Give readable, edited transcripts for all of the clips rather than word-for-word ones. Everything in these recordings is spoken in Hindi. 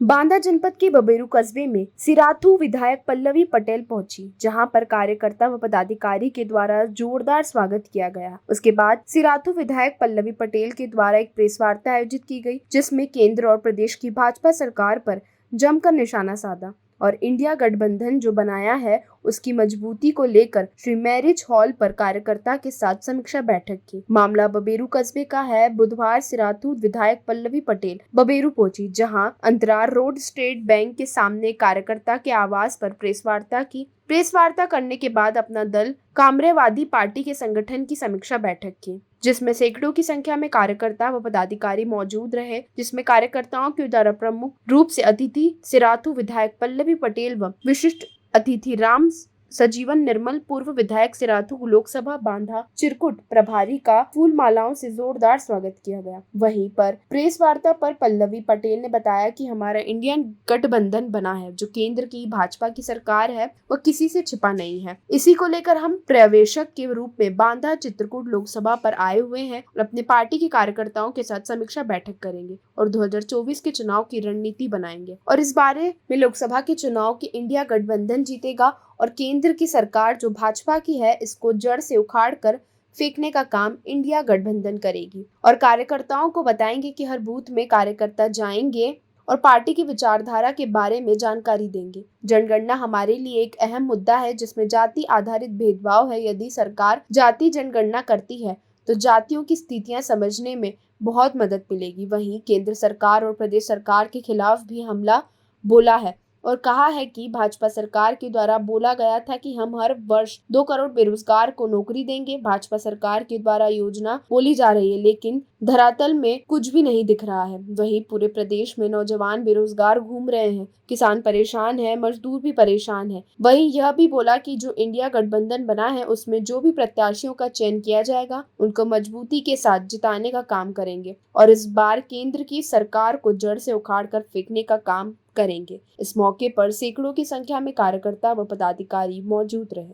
बांदा जनपद के बबेरू कस्बे में सिराथू विधायक पल्लवी पटेल पहुंची, जहां पर कार्यकर्ता व पदाधिकारी के द्वारा जोरदार स्वागत किया गया। उसके बाद सिराथू विधायक पल्लवी पटेल के द्वारा एक प्रेस वार्ता आयोजित की गई, जिसमें केंद्र और प्रदेश की भाजपा सरकार पर जमकर निशाना साधा और इंडिया गठबंधन जो बनाया है उसकी मजबूती को लेकर श्री मैरिज हॉल पर कार्यकर्ता के साथ समीक्षा बैठक की। मामला बबेरू कस्बे का है। बुधवार सिराथू विधायक पल्लवी पटेल बबेरू पहुंची, जहां अंतरार रोड स्टेट बैंक के सामने कार्यकर्ता के आवास पर प्रेस वार्ता की। प्रेस वार्ता करने के बाद अपना दल कामरेवादी पार्टी के संगठन की समीक्षा बैठक की, जिसमें सैकड़ों की संख्या में कार्यकर्ता व पदाधिकारी मौजूद रहे, जिसमें कार्यकर्ताओं के द्वारा प्रमुख रूप से अतिथि सिराथू विधायक पल्लवी पटेल व विशिष्ट अतिथि राम सजीवन निर्मल पूर्व विधायक सिराथू लोकसभा बांधा चिरकुट प्रभारी का फूल मालाओं से जोरदार स्वागत किया गया। वहीं पर प्रेस वार्ता पर पल्लवी पटेल ने बताया कि हमारा इंडियन गठबंधन बना है, जो केंद्र की भाजपा की सरकार है, वह किसी से छिपा नहीं है। इसी को लेकर हम पर्यवेक्षक के रूप में बांधा चित्रकूट लोकसभा पर आए हुए हैं और अपने पार्टी के कार्यकर्ताओं के साथ समीक्षा बैठक करेंगे और 2024 के चुनाव की रणनीति बनाएंगे और इस बारे में लोकसभा के चुनाव की इंडिया गठबंधन जीतेगा और केंद्र की सरकार जो भाजपा की है इसको जड़ से उखाड़ कर फेंकने का काम इंडिया गठबंधन करेगी और कार्यकर्ताओं को बताएंगे कि हर बूथ में कार्यकर्ता जाएंगे और पार्टी की विचारधारा के बारे में जानकारी देंगे। जनगणना हमारे लिए एक अहम मुद्दा है, जिसमें जाति आधारित भेदभाव है। यदि सरकार जाति जनगणना करती है तो जातियों की स्थितियां समझने में बहुत मदद मिलेगी। वहीं केंद्र सरकार और प्रदेश सरकार के खिलाफ भी हमला बोला है और कहा है कि भाजपा सरकार के द्वारा बोला गया था कि हम हर वर्ष 2 करोड़ बेरोजगार को नौकरी देंगे। भाजपा सरकार के द्वारा योजना बोली जा रही है, लेकिन धरातल में कुछ भी नहीं दिख रहा है। वहीं पूरे प्रदेश में नौजवान बेरोजगार घूम रहे हैं, किसान परेशान है, मजदूर भी परेशान है। वहीं यह भी बोला कि जो इंडिया गठबंधन बना है उसमें जो भी प्रत्याशियों का चयन किया जाएगा उनको मजबूती के साथ जिताने का काम करेंगे और इस बार केंद्र की सरकार को जड़ से उखाड़ कर फेंकने का काम करेंगे। इस मौके पर सैकड़ों की संख्या में कार्यकर्ता व पदाधिकारी मौजूद रहे।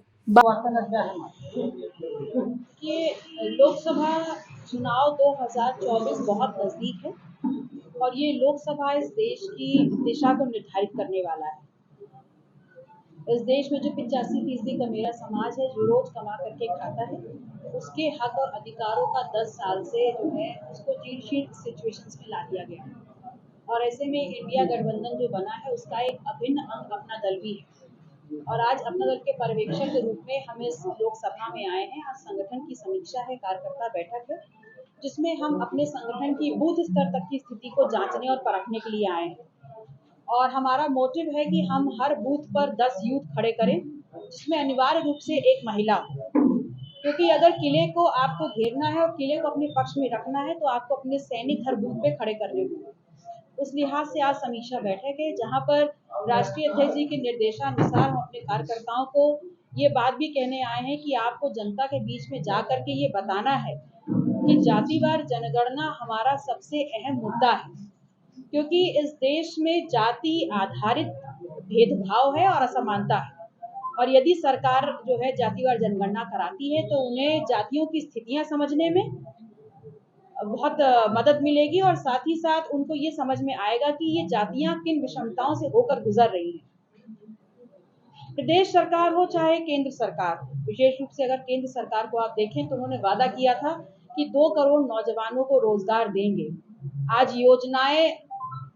ये लोकसभा चुनाव 2024 बहुत नजदीक है और ये लोकसभा इस देश की दिशा को निर्धारित करने वाला है। इस देश में जो 85% का मेरा समाज है, जो रोज कमा करके खाता है, उसके हक और अधिकारों का 10 साल से जो है उसको चीट सिचुएशंस में ला दिया गया है और ऐसे में इंडिया गठबंधन जो बना है उसका एक अभिन्न अंग अपना दल भी है और आज अपना दल के पर्यवेक्षक के रूप में हम इस लोकसभा में आए हैं। आज संगठन की समीक्षा है, कार्यकर्ता बैठक है, जिसमें हम अपने संगठन की बूथ स्तर तक की स्थिति को जांचने और परखने के लिए आए हैं और हमारा मोटिव है कि हम हर बूथ पर 10 यूथ खड़े करें, जिसमें अनिवार्य रूप से एक महिला हो, क्योंकि अगर किले को आपको घेरना है और किले को अपने पक्ष में रखना है तो आपको अपने सैनिक हर बूथ पे खड़े करने होंगे। उस लिहाज से आज समीक्षा बैठक है, जहां पर राष्ट्रीय अध्यक्ष जी के निर्देशानुसार हम अपने कार्यकर्ताओं को ये बात भी कहने आए हैं कि आपको जनता के बीच में जा करके ये बताना है कि जातिवार जनगणना हमारा सबसे अहम मुद्दा है, क्योंकि इस देश में जाति आधारित भेदभाव है और असमानता है और यदि सरकार जो है जातिवार जनगणना कराती है तो उन्हें जातियों की स्थितियां समझने में बहुत मदद मिलेगी और साथ ही साथ उनको ये समझ में आएगा कि ये जातियां किन विषमताओं से होकर गुजर रही हैं। प्रदेश सरकार हो चाहे केंद्र सरकार हो, विशेष रूप से अगर केंद्र सरकार को आप देखें तो उन्होंने वादा किया था कि 2 करोड़ नौजवानों को रोजगार देंगे। आज योजनाएं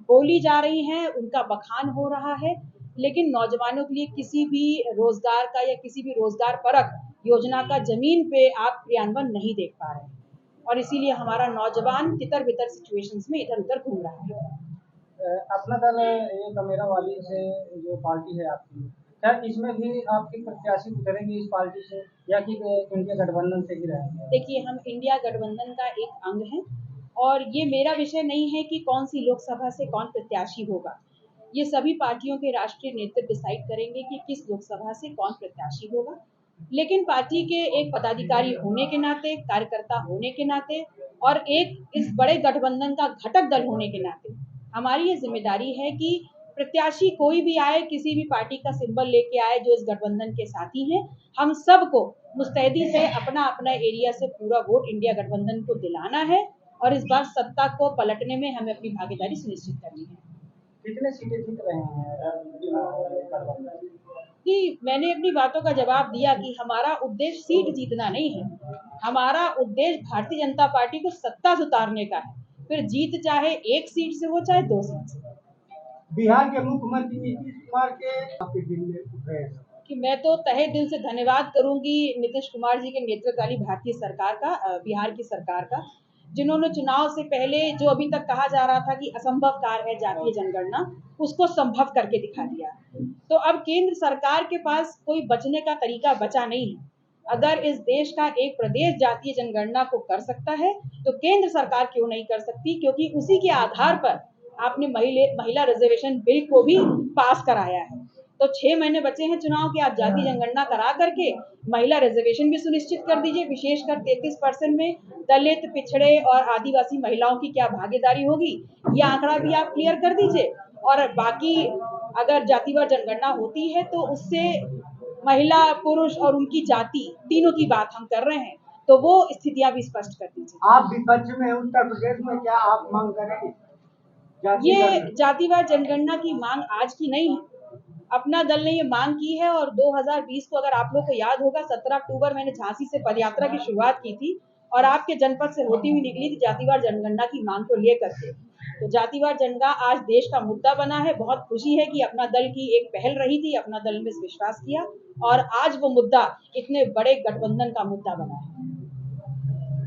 बोली जा रही हैं, उनका बखान हो रहा है, लेकिन नौजवानों के लिए किसी भी रोजगार का या किसी भी रोजगार परक योजना का जमीन पे आप क्रियान्वयन नहीं देख पा रहे हैं और इसीलिए हमारा नौजवान तितर बितर सिचुएशंस में इधर उधर घूम रहा है। अपना दल ये कमेरा वाली से जो पार्टी है आपकी, क्या इसमें भी आपके प्रत्याशी उतरेंगे इस पार्टी से या कि इंडिया गठबंधन से ही रहेंगे? देखिए, हम इंडिया गठबंधन का एक अंग है और ये मेरा विषय नहीं है कि कौन सी लोकसभा से कौन प्रत्याशी होगा। ये सभी पार्टियों के राष्ट्रीय नेतृत्व डिसाइड करेंगे कि किस लोकसभा से कौन प्रत्याशी होगा, लेकिन पार्टी के एक पदाधिकारी होने के नाते, कार्यकर्ता होने के नाते और एक इस बड़े गठबंधन का घटक दल होने के नाते हमारी ये जिम्मेदारी है कि प्रत्याशी कोई भी आए, किसी भी पार्टी का सिंबल लेके आए जो इस गठबंधन के साथी हैं, हम सबको मुस्तैदी से अपना अपना एरिया से पूरा वोट इंडिया गठबंधन को दिलाना है और इस बार सत्ता को पलटने में हमें अपनी भागीदारी सुनिश्चित करनी है। कितने सीटें जीत रहे हैं गठबंधन? कि मैंने अपनी बातों का जवाब दिया कि हमारा उद्देश्य सीट जीतना नहीं है, हमारा उद्देश्य भारतीय जनता पार्टी को सत्ता से उतारने का है। फिर जीत चाहे 1 सीट से हो चाहे 2 सीट से। बिहार के मुख्यमंत्री नीतीश कुमार के आपके दिल में उठ रहे हैं कि मैं तो तहे दिल से धन्यवाद करूंगी नीतीश कुमार जी के नेतृत्व वाली भारतीय सरकार का, बिहार की सरकार का, जिन्होंने चुनाव से पहले जो अभी तक कहा जा रहा था कि असंभव कार्य है जातीय जनगणना, उसको संभव करके दिखा दिया। तो अब केंद्र सरकार के पास कोई बचने का तरीका बचा नहीं है। अगर इस देश का एक प्रदेश जातीय जनगणना को कर सकता है तो केंद्र सरकार क्यों नहीं कर सकती, क्योंकि उसी के आधार पर आपने महिला रिजर्वेशन बिल को भी पास कराया है। तो 6 महीने बचे हैं चुनाव के, आप जाति जनगणना करा करके महिला रिजर्वेशन भी सुनिश्चित कर दीजिए। विशेषकर 33% में दलित, पिछड़े और आदिवासी महिलाओं की क्या भागीदारी होगी, ये आंकड़ा भी आप क्लियर कर दीजिए। और बाकी अगर जातिवार जनगणना होती है तो उससे महिला, पुरुष और उनकी जाति तीनों की बात हम कर रहे हैं, तो वो स्थितियां भी स्पष्ट कर दीजिए। आप विपक्ष में उत्तर प्रदेश में, क्या आप मांग करेंगे ये जातिवार जनगणना की मांग आज की नहीं है, अपना दल ने ये मांग की है। और 2020 को अगर आप लोग को याद होगा 17 अक्टूबर मैंने झांसी से पदयात्रा की शुरुआत की थी और आपके जनपद से होती हुई निकली थी जातिवार जनगणना की मांग को लेकर के। तो जातिवार जनगणना आज देश का मुद्दा बना है। बहुत खुशी है कि अपना दल की एक पहल रही थी, अपना दल ने विश्वास किया और आज वो मुद्दा इतने बड़े गठबंधन का मुद्दा बना है।